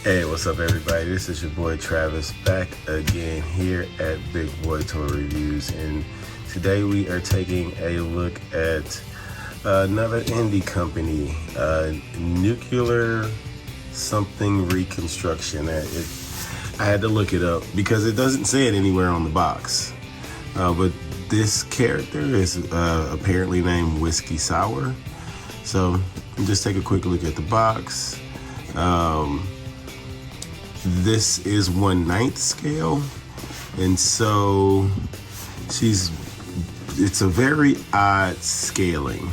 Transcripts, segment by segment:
Hey, what's up everybody? This is your boy Travis back again here at Big Boy Toy Reviews, and today we are taking a look at another indie company, Nuclear something Reconstruction. I had to look it up because it doesn't say it anywhere on the box, but this character is apparently named Whiskey Sour. So just take a quick look at the box. This is 1/9 scale, and so it's a very odd scaling,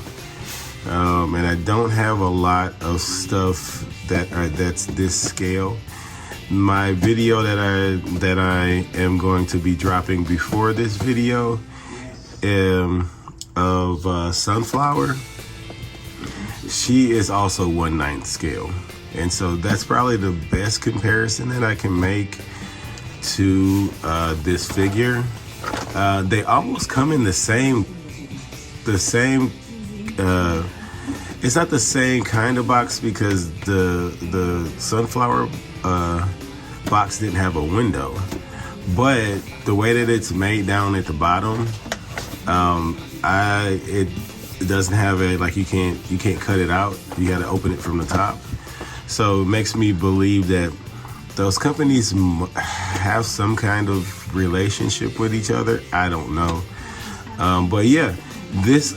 and I don't have a lot of stuff that's this scale. My video that I am going to be dropping before this video of Sunflower, she is also 1/9 scale. And so that's probably the best comparison that I can make to this figure. They almost come in the same, it's not the same kind of box because the Sunflower box didn't have a window. But the way that it's made down at the bottom, it doesn't have you can't cut it out. You got to open it from the top. So it makes me believe that those companies have some kind of relationship with each other. I don't know. But yeah, this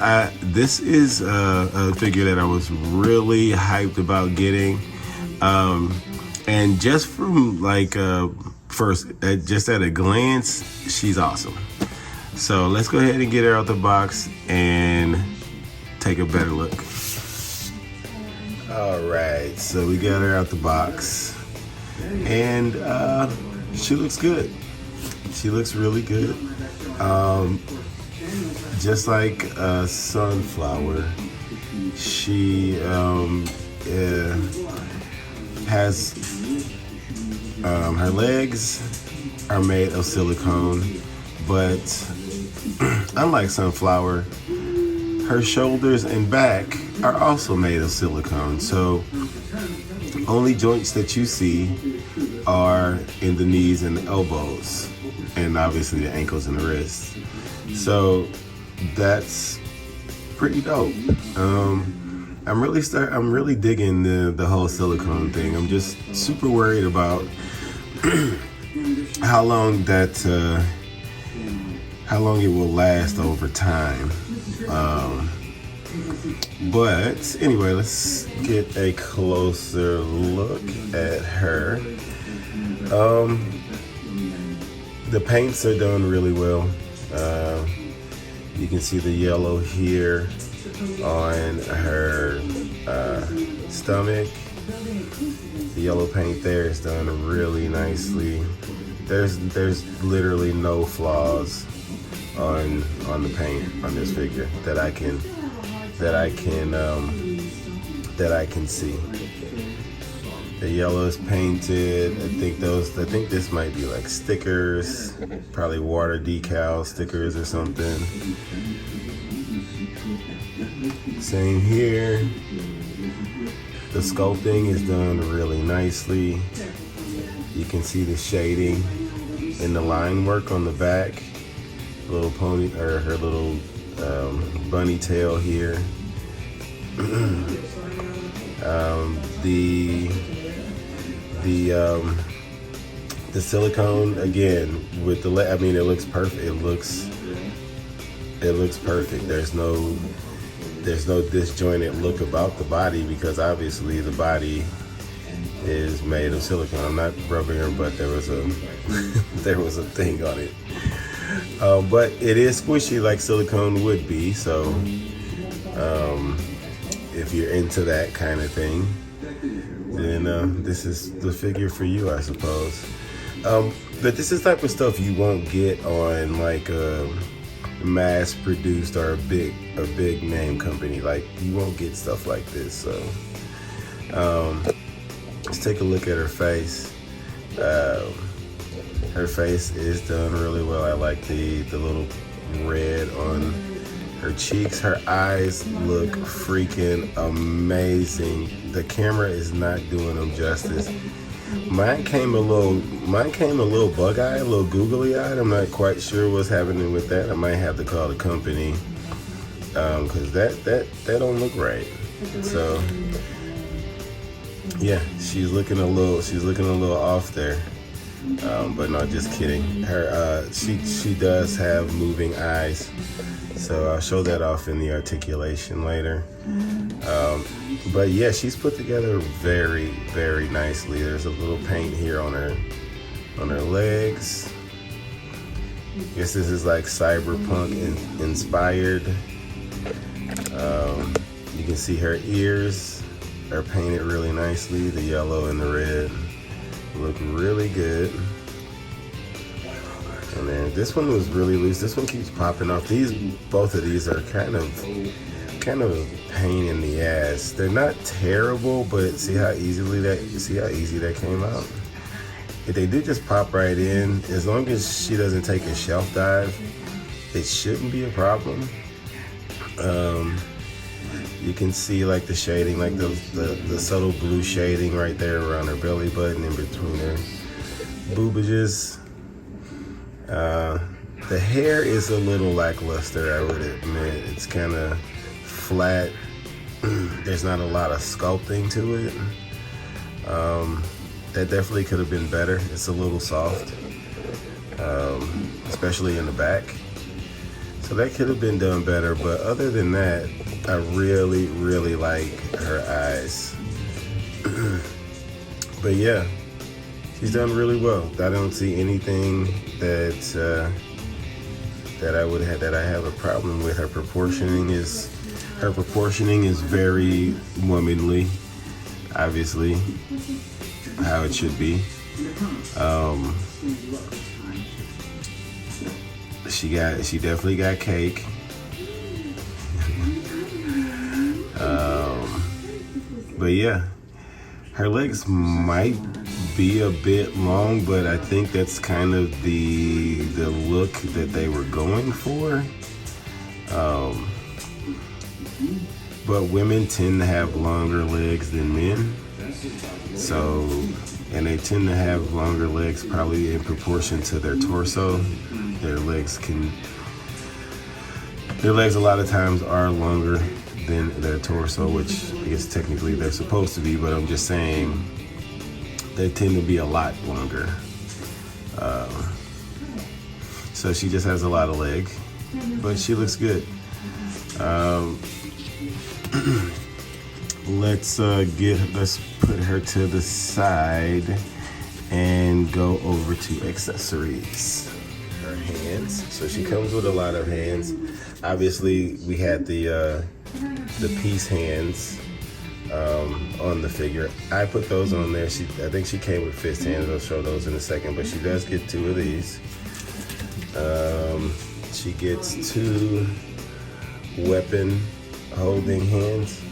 is a figure that I was really hyped about getting. And just from just at a glance, she's awesome. So let's go ahead and get her out the box and take a better look. All right, so we got her out the box, and she looks good. She looks really good. Just like Sunflower, she has her legs are made of silicone, but unlike Sunflower, her shoulders and back are also made of silicone. So only joints that you see are in the knees and the elbows, and obviously the ankles and the wrists. So that's pretty dope. I'm really digging the whole silicone thing. I'm just super worried about how long it will last over time. But anyway, let's get a closer look at her. The paints are done really well. You can see the yellow here on her stomach. The yellow paint there is done really nicely. There's literally no flaws on the paint on this figure that I can see. The yellow is painted. I think this might be like stickers, probably water decal stickers or something. Same here. The sculpting is done really nicely. You can see the shading and the line work on the back. Little pony, or her little bunny tail here. The silicone again with the it looks perfect. It looks perfect. There's no disjointed look about the body because obviously the body is made of silicone. I'm not rubbing her, but there was a thing on it. But it is squishy like silicone would be, so if you're into that kind of thing, then this is the figure for you, I suppose. But this is the type of stuff you won't get on like a mass-produced or a big name company. Like, you won't get stuff like this. So let's take a look at her face. Her face is done really well. I like the little red on her cheeks. Her eyes look freaking amazing. The camera is not doing them justice. Mine came a little bug-eyed, a little googly-eyed. I'm not quite sure what's happening with that. I might have to call the company because that don't look right. So yeah, she's looking a little off there. But no, just kidding. Her she does have moving eyes, so I'll show that off in the articulation later. But yeah, she's put together very, very nicely. There's a little paint here on her legs. I guess this is like cyberpunk inspired. You can see her ears are painted really nicely. The yellow and the red look really good. And then this one was really loose. This one keeps popping off. Both of these are kind of a pain in the ass. They're not terrible, but see how easy that came out. If they do just pop right in, as long as she doesn't take a shelf dive, it shouldn't be a problem. You can see like the shading, like the subtle blue shading right there around her belly button, in between her boobages. The hair is a little lackluster, I would admit. It's kind of flat. There's not a lot of sculpting to it. That definitely could have been better. It's a little soft, especially in the back. So that could have been done better. But other than that, I really, really like her eyes. But yeah, she's done really well. I don't see anything that I have a problem with. Her proportioning is very womanly, obviously, how it should be. She definitely got cake. But yeah, her legs might be a bit long, but I think that's kind of the look that they were going for. But women tend to have longer legs than men. So, and they tend to have longer legs probably in proportion to their torso. Their legs a lot of times are longer than their torso, which I guess technically they're supposed to be, but I'm just saying they tend to be a lot longer. So she just has a lot of leg, but she looks good. Let's put her to the side and go over to accessories. Her hands. So she comes with a lot of hands. Obviously, we had the piece hands on the figure. I put those on there. I think she came with fist hands. I'll show those in a second, but she does get 2 of these. She gets 2 weapon holding hands.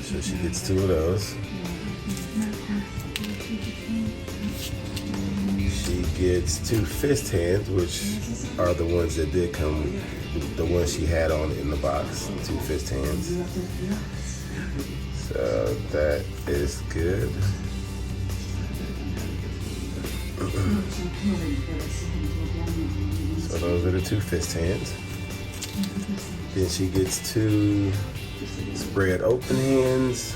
So she gets 2 of those. She gets 2 fist hands, which are the ones that did come, the ones she had on in the box, 2 fist hands. So that is good. So those are the 2 fist hands. Then she gets 2 spread open hands.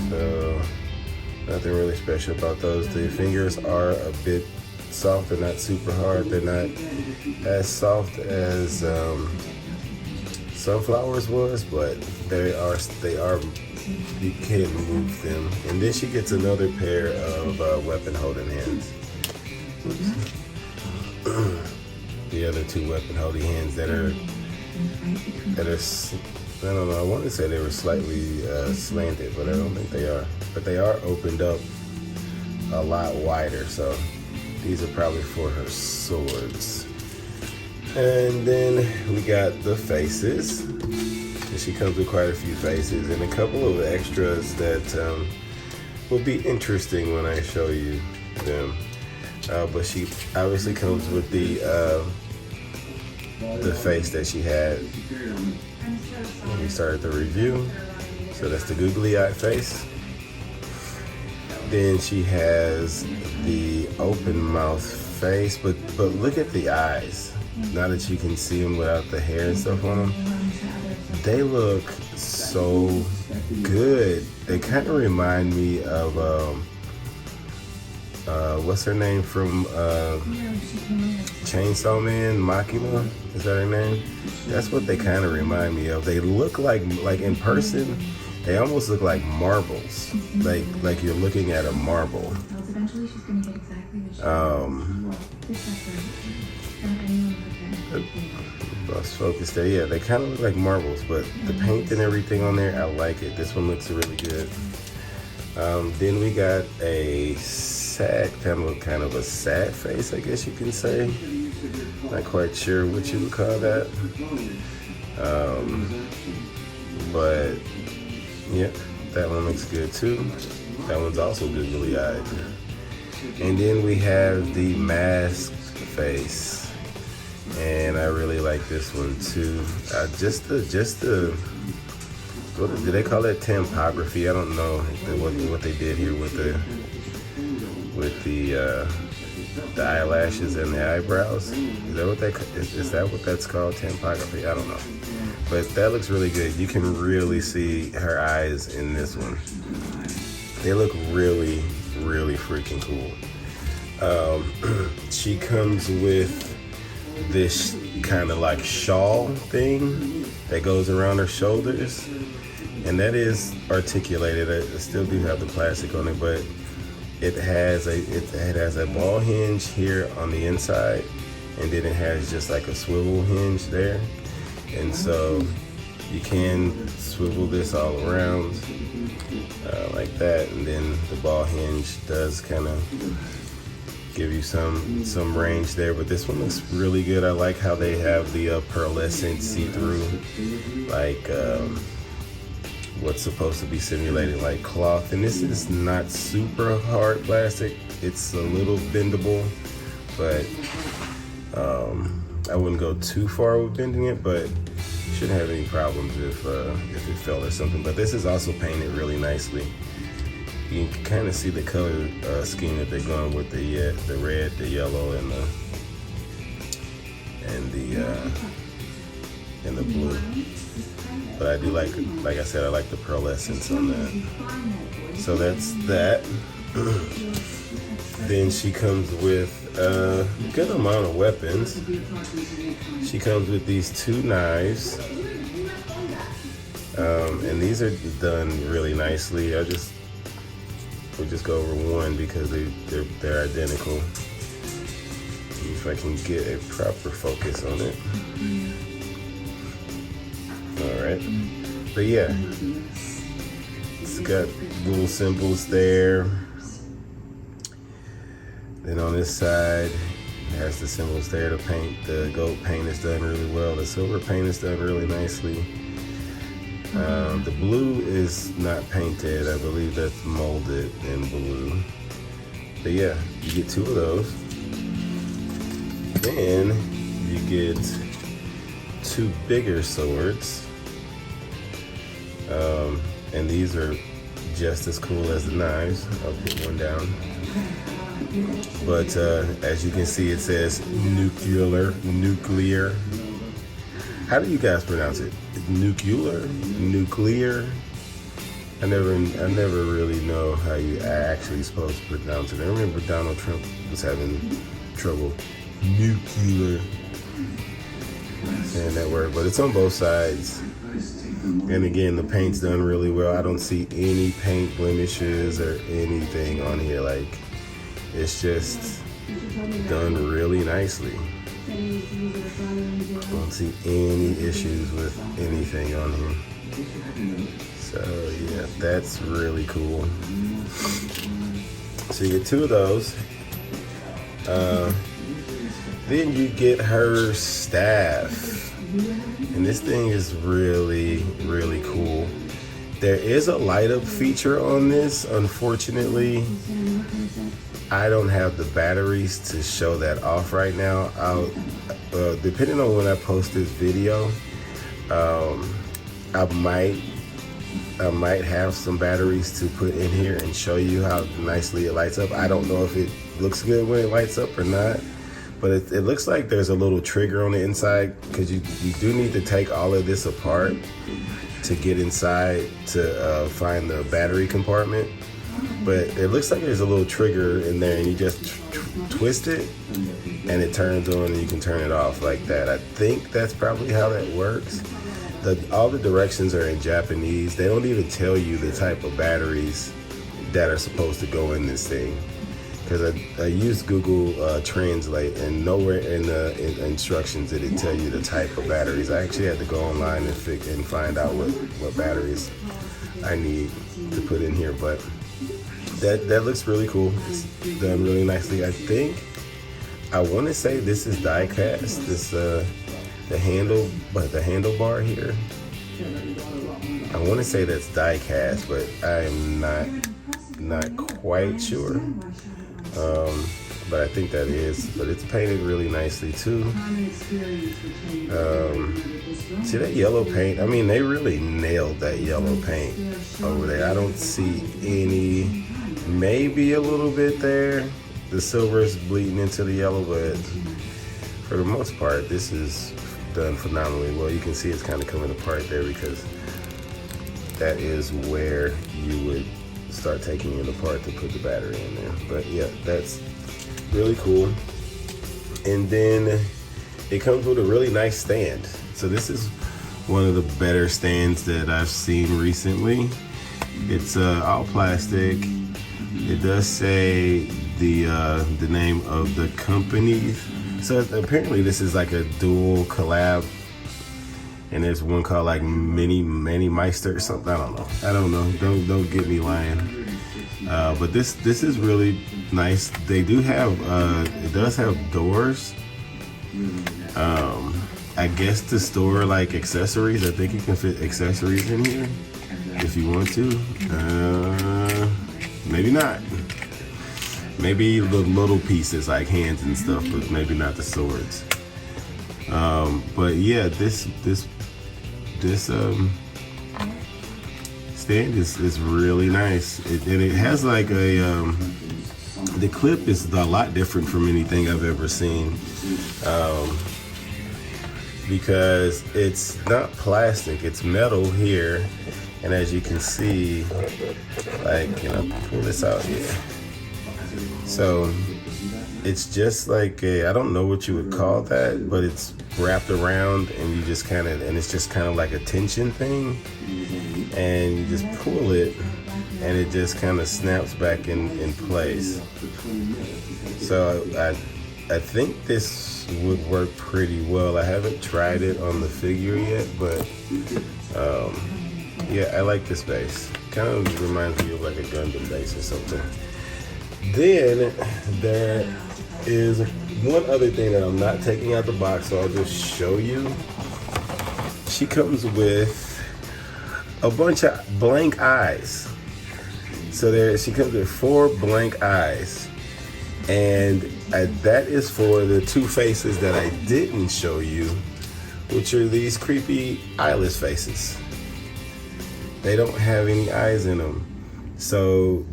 So nothing really special about those. The fingers are a bit soft. They're not super hard. They're not as soft as Sunflowers was, but they are. You can move them. And then she gets another pair of weapon holding hands. The other 2 weapon holding hands that are I don't know, I want to say they were slightly slanted, but I don't think they are. But they are opened up a lot wider, so these are probably for her swords. And then we got the faces. And she comes with quite a few faces and a couple of extras that will be interesting when I show you them. But she obviously comes with the face that she had. Let me started the review. So that's the googly eye face. Then she has the open mouth face, but look at the eyes. Now that you can see them without the hair and stuff on them, they look so good. They kind of remind me of what's her name from Chainsaw Man, Makima? Is that her name? That's what they kind of remind me of. They look like in person, they almost look like marbles. Like you're looking at a marble. Lost focus there. Yeah, they kind of look like marbles, but the paint and everything on there, I like it. This one looks really good. Then we got a sad, kind of a sad face, I guess you can say. Not quite sure what you would call that. But yeah, that one looks good too. That one's also googly eyed. And then we have the masked face, and I really like this one too. Just the what do they call it? Typography. I don't know what they did here with the eyelashes and the eyebrows. Is that what that's called? Typography? I don't know. But that looks really good. You can really see her eyes in this one. They look really, really freaking cool. She comes with this kind of like shawl thing that goes around her shoulders, and that is articulated. I still do have the plastic on it, but it has a ball hinge here on the inside, and then it has just like a swivel hinge there, and so you can swivel this all around like that, and then the ball hinge does kind of give you some range there. But this one looks really good. I like how they have the pearlescent see-through, like what's supposed to be simulated like cloth, and this is not super hard plastic. It's a little bendable, but I wouldn't go too far with bending it, but shouldn't have any problems if it fell or something. But this is also painted really nicely. You can kind of see the color scheme that they're going with, the red, the yellow, and the blue. But I do like I said, I like the pearlescence on that. So that's that. Then she comes with a good amount of weapons. She comes with these two knives, and these are done really nicely. We'll just go over one because they're identical. See if I can get a proper focus on it. All right, but yeah, it's got little symbols there. Then on this side, it has the symbols there. The paint, the gold paint is done really well. The silver paint is done really nicely. The blue is not painted. I believe that's molded in blue. But yeah, you get two of those. Then you get two bigger swords. And these are just as cool as the knives. I'll put one down. But as you can see, it says nuclear. How do you guys pronounce it? Nuclear? I never really know how you actually supposed to pronounce it. I remember Donald Trump was having trouble nuclear saying that word, but it's on both sides. And again, the paint's done really well. I don't see any paint blemishes or anything on here. Like, it's just done really nicely. I don't see any issues with anything on here. So yeah, that's really cool. So you get two of those. Then you get her staff. And this thing is really, really cool. There is a light up feature on this. Unfortunately, I don't have the batteries to show that off right now. I'll, depending on when I post this video, I might have some batteries to put in here and show you how nicely it lights up. I don't know if it looks good when it lights up or not, but it looks like there's a little trigger on the inside, because you do need to take all of this apart to get inside to find the battery compartment. But it looks like there's a little trigger in there, and you just twist it and it turns on, and you can turn it off like that. I think that's probably how that works. All the directions are in Japanese. They don't even tell you the type of batteries that are supposed to go in this thing, because I used Google Translate, and nowhere in the instructions did it tell you the type of batteries. I actually had to go online and find out what batteries I need to put in here, but that looks really cool. It's done really nicely. I want to say this is die cast. This the handlebar here. I want to say that's die cast, but I am not quite sure. But I think that is. But it's painted really nicely too. See that yellow paint? I mean, they really nailed that yellow paint over there. I don't see any. Maybe a little bit there. The silver is bleeding into the yellow, but for the most part, this is done phenomenally well. You can see it's kind of coming apart there, because that is where you would start taking it apart to put the battery in there. But yeah, that's really cool. And then it comes with a really nice stand. So this is one of the better stands that I've seen recently. It's all plastic. It does say the name of the company. So apparently this is like a dual collab, and there's one called like Mini Meister or something. I don't know. Don't get me lying. But this is really nice. They do have it does have doors. I guess to store like accessories. I think you can fit accessories in here if you want to. Maybe not. Maybe the little pieces like hands and stuff, but maybe not the swords. But yeah, this stand is really nice. And it has like a the clip is a lot different from anything I've ever seen, because it's not plastic, it's metal here. And as you can see, like, pull this out here. So it's just like I don't know what you would call that, but it's wrapped around, and you just and it's just kind of like a tension thing. And you just pull it, and it just kind of snaps back in place. So I think this would work pretty well. I haven't tried it on the figure yet, but yeah, I like this base. Kind of reminds me of like a Gundam base or something. Then there is one other thing that I'm not taking out the box, so I'll just show you. She comes with a bunch of blank eyes. So she comes with 4 blank eyes. And that is for the 2 faces that I didn't show you, which are these creepy eyeless faces. They don't have any eyes in them. So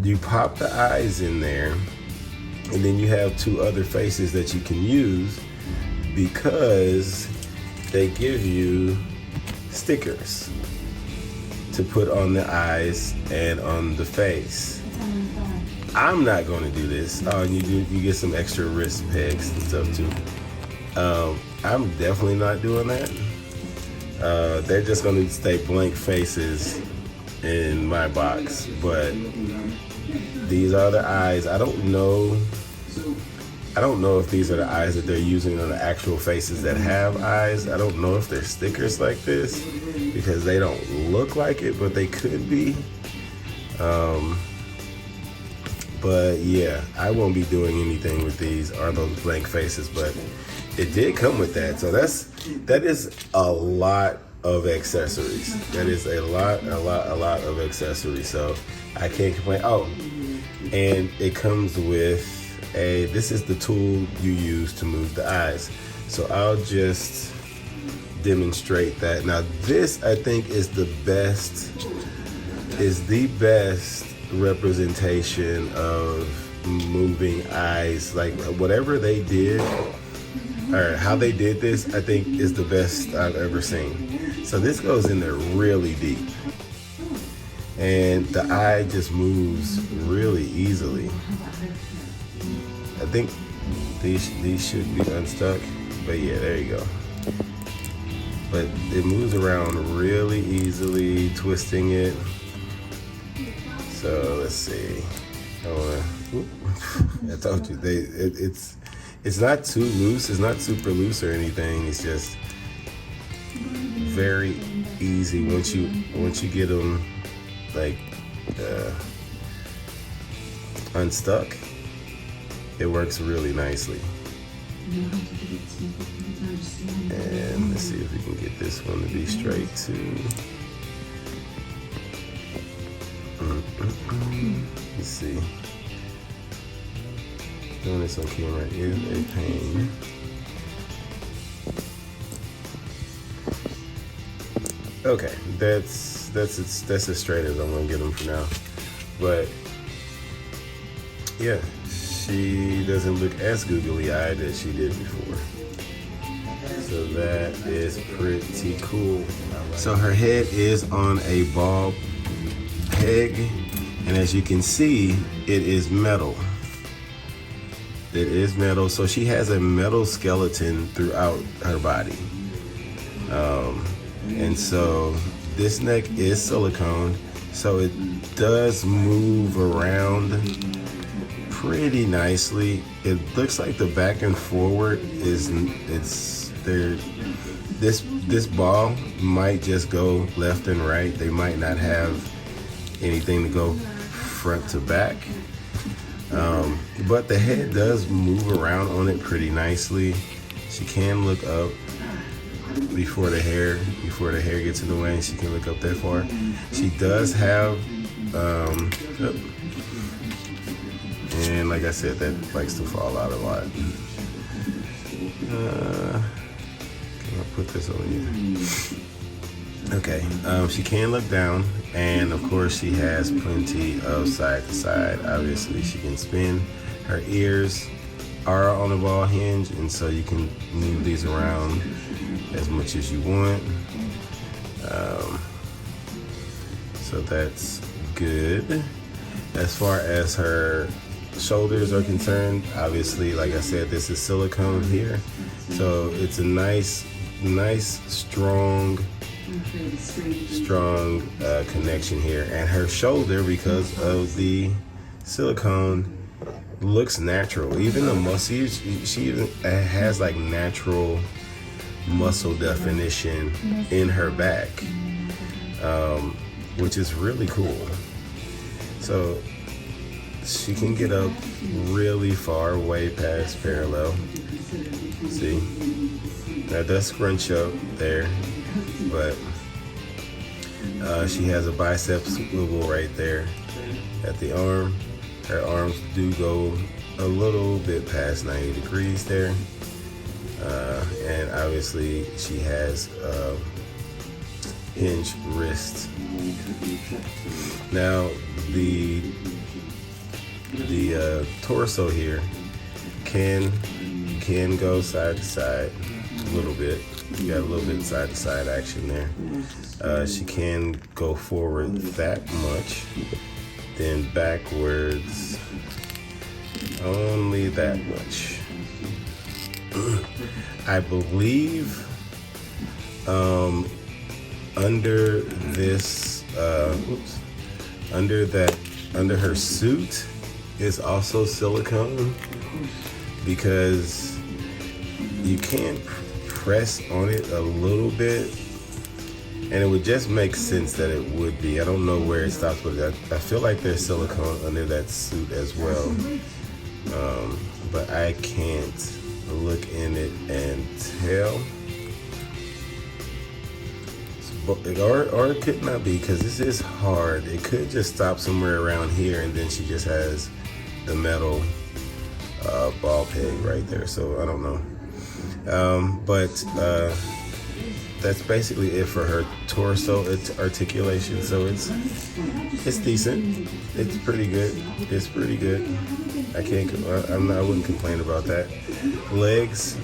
you pop the eyes in there, and then you have 2 other faces that you can use, because they give you stickers to put on the eyes and on the face. I'm not going to do this. Oh, and you get some extra wrist pegs and stuff too. I'm definitely not doing that. They're just going to stay blank faces in my box, but these are the eyes. I don't know if these are the eyes that they're using on the actual faces that have eyes. I don't know if they're stickers like this, because they don't look like it, but they could be. But yeah, I won't be doing anything with these or those blank faces, but it did come with that. So that is a lot of accessories. That is a lot of accessories. So I can't complain. Oh, and it comes with this is the tool you use to move the eyes. So I'll just demonstrate that. Now this, I think, is the best representation of moving eyes. Like whatever they did, or how they did this, I think is the best I've ever seen. So this goes in there really deep, and the eye just moves really easily. I think these should be unstuck, but yeah, there you go. But it moves around really easily, twisting it. So let's see. I told you it's not too loose. It's not super loose or anything. It's just very easy once you get them like unstuck. It works really nicely. And let's see if we can get this one to be straight too. Let's see. Doing this on camera is a pain. Okay, that's as straight as I'm gonna get them for now. But yeah, she doesn't look as googly-eyed as she did before. So that is pretty cool. So her head is on a ball peg, and as you can see, it is metal. It is metal, so she has a metal skeleton throughout her body. And so this neck is silicone, so it does move around pretty nicely. It looks like the back and forward it's there. This ball might just go left and right. They might not have anything to go front to back. But the head does move around on it pretty nicely. She can look up before the hair gets in the way, and she can look up that far. She does have, and like I said, that likes to fall out a lot. Can I put this over here? Okay, she can look down, and of course she has plenty of side to side. Obviously she can spin. Her ears are on the ball hinge, and so you can move these around as much as you want. So that's good. As far as her shoulders are concerned, obviously, like I said, this is silicone here, so it's a nice strong connection here. And her shoulder, because of the silicone, looks natural. Even the muscle, she even has like natural muscle definition in her back, which is really cool. So she can get up really far, way past parallel. See, that does scrunch up there, but she has a bicep swivel right there at the arm. Her arms do go a little bit past 90 degrees there. And obviously she has hinged wrists. Now the torso here can go side to side a little bit. You got a little bit side to side action there. She can go forward that much, then backwards only that much. I believe under this under her suit is also silicone, because you can press on it a little bit, and it would just make sense that it would be. I don't know where it stops, but I feel like there's silicone under that suit as well. But I can't look in it and tell. Or it could not be, because this is hard. It could just stop somewhere around here, and then she just has the metal ball peg right there. So I don't know. But that's basically it for her torso. It's articulation, so it's decent. It's pretty good. It's pretty good. I wouldn't complain about that. Legs.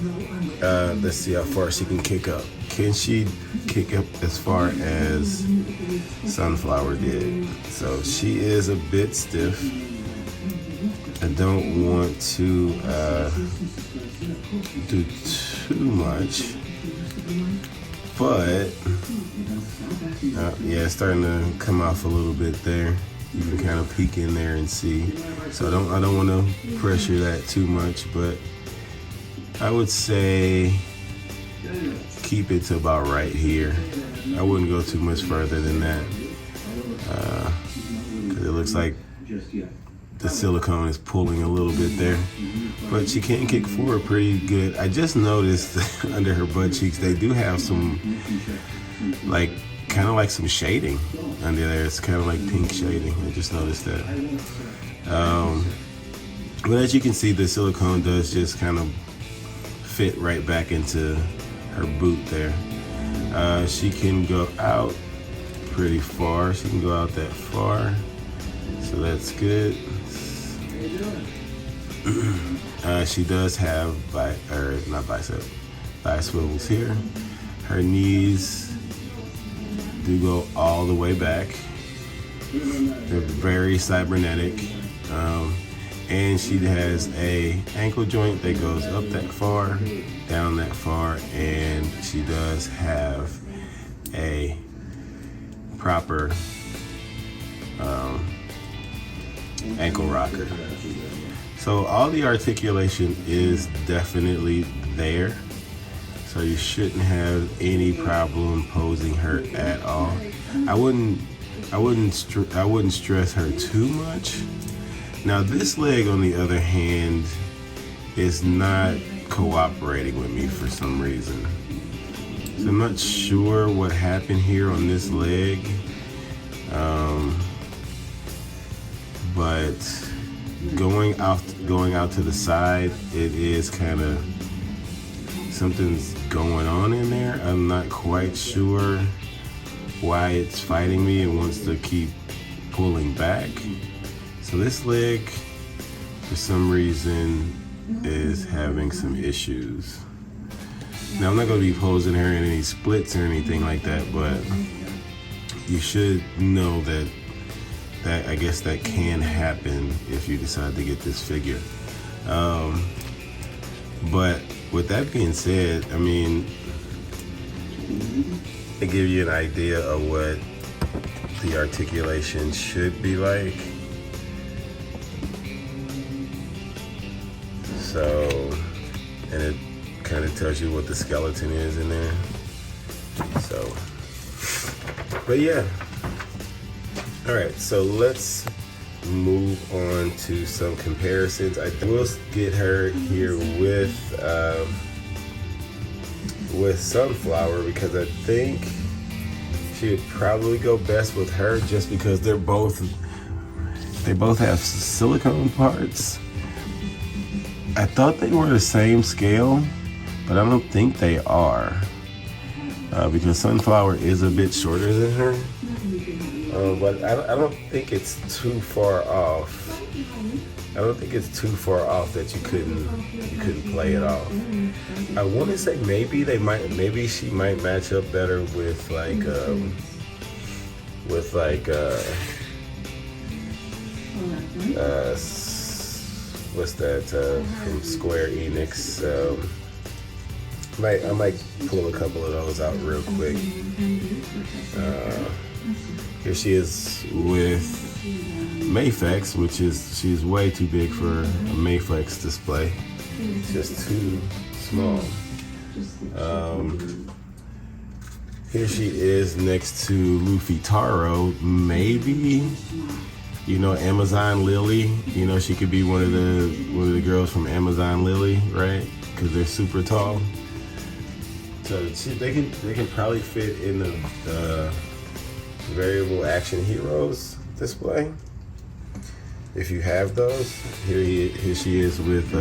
Let's see how far she can kick up. Can she kick up as far as Sunflower did? So she is a bit stiff. I don't want to do too much, but yeah, it's starting to come off a little bit there. You can kind of peek in there and see. So I don't want to pressure that too much, but I would say keep it to about right here. I wouldn't go too much further than that, because it looks like the silicone is pulling a little bit there, but she can kick forward pretty good. I just noticed under her butt cheeks, they do have some, like, kind of like some shading under there. It's kind of like pink shading. I just noticed that. But as you can see, the silicone does just kind of fit right back into her boot there. She can go out pretty far. She can go out that far, so that's good. She does have thigh swivels here. Her knees do go all the way back. They're very cybernetic. And she has a ankle joint that goes up that far, down that far, and she does have a proper ankle rocker. So all the articulation is definitely there. So you shouldn't have any problem posing her at all. I wouldn't stress her too much. Now this leg, on the other hand, is not cooperating with me for some reason. So I'm not sure what happened here on this leg. But going out to the side, it is kind of, something's going on in there. I'm not quite sure why it's fighting me and wants to keep pulling back. So this leg, for some reason, is having some issues. Now I'm not going to be posing her in any splits or anything like that, but you should know that I guess that can happen if you decide to get this figure. But with that being said, I mean, to give you an idea of what the articulation should be like. So, and it kind of tells you what the skeleton is in there. So, but yeah. All right, so let's move on to some comparisons. I will get her here with Sunflower, because I think she would probably go best with her, just because they both have silicone parts. I thought they were the same scale, but I don't think they are, because Sunflower is a bit shorter than her. But I don't think it's too far off. I don't think it's too far off that you couldn't play it off. I want to say maybe she might match up better with what's that from Square Enix? I might pull a couple of those out real quick. Here she is with Mafex, she's way too big for a Mafex display. It's just too small. Here she is next to Luffy Taro. Maybe, Amazon Lily. She could be one of the girls from Amazon Lily, right? Because they're super tall. So they can probably fit in the variable action heroes display if you have those. Here she is with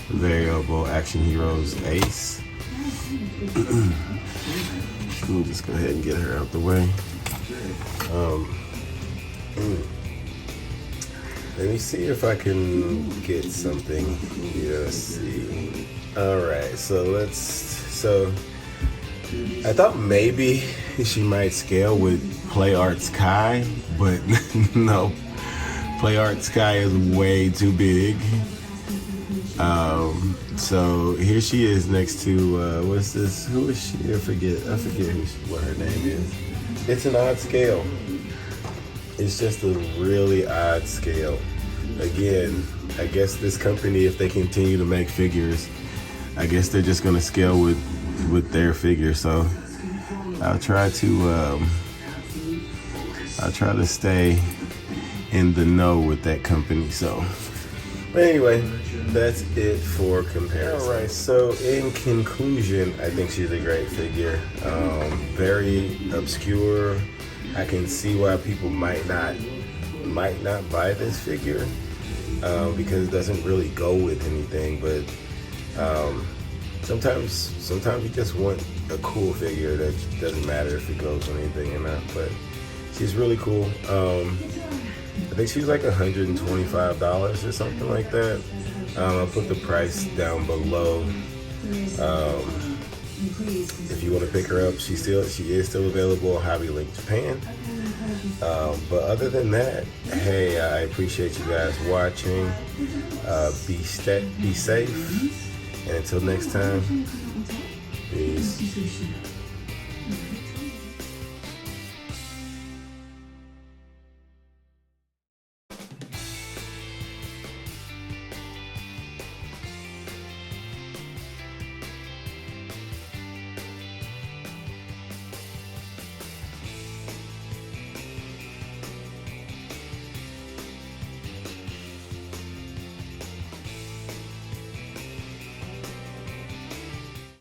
variable action heroes Ace. We'll just go ahead and get her out the way. Let me see if I can get something here. Let's see. All right, so I thought maybe she might scale with Play Arts Kai, but no. Play Arts Kai is way too big. So here she is next to what's this? Who is she? I forget what her name is. It's an odd scale. It's just a really odd scale. Again, I guess this company, if they continue to make figures, I guess they're just gonna scale with their figure. So I'll try to stay in the know with that company. So, but anyway, that's it for comparison. All right. So in conclusion, I think she's a great figure. Very obscure. I can see why people might not buy this figure because it doesn't really go with anything. But sometimes you just want a cool figure that doesn't matter if it goes with anything or not. But she's really cool. I think she was like $125 or something like that. I'll put the price down below. If you want to pick her up, she is still available on Hobby Link Japan. But other than that, hey, I appreciate you guys watching. Be safe, and until next time, peace.